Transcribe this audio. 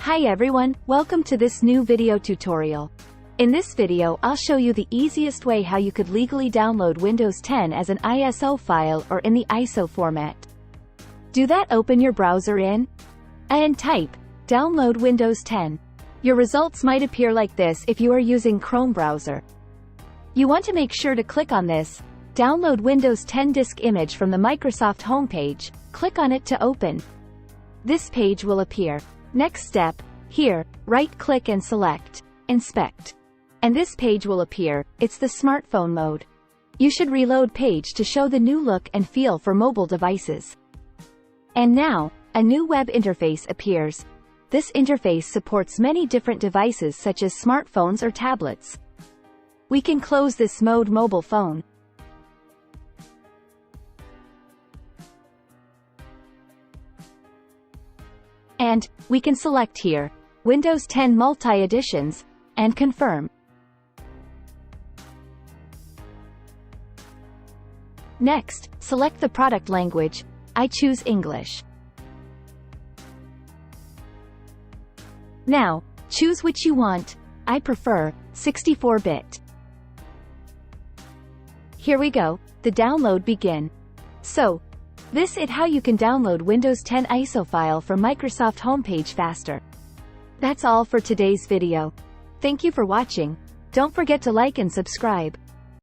Hi everyone, welcome to this new video tutorial. In this video I'll show you the easiest way how you could legally download Windows 10 as an ISO file or in the ISO format. Do that, open your browser and type download Windows 10. Your results might appear like this if you are using Chrome browser. You want to make sure to click on this download Windows 10 disk image from the Microsoft homepage. Click on it to open. This page will appear. Next step, here, right-click and select Inspect. And this page will appear. It's the smartphone mode. You should reload page to show the new look and feel for mobile devices. And now, a new web interface appears. This interface supports many different devices such as smartphones or tablets. We can close this mode mobile phone. And we can select here Windows 10 Multi-Editions and confirm. Next, select the product language. I choose English. Now, choose which you want. I prefer 64-bit. Here we go, the download begin. So, this is how you can download Windows 10 ISO file from Microsoft homepage faster. That's all for today's video. Thank you for watching. Don't forget to like and subscribe.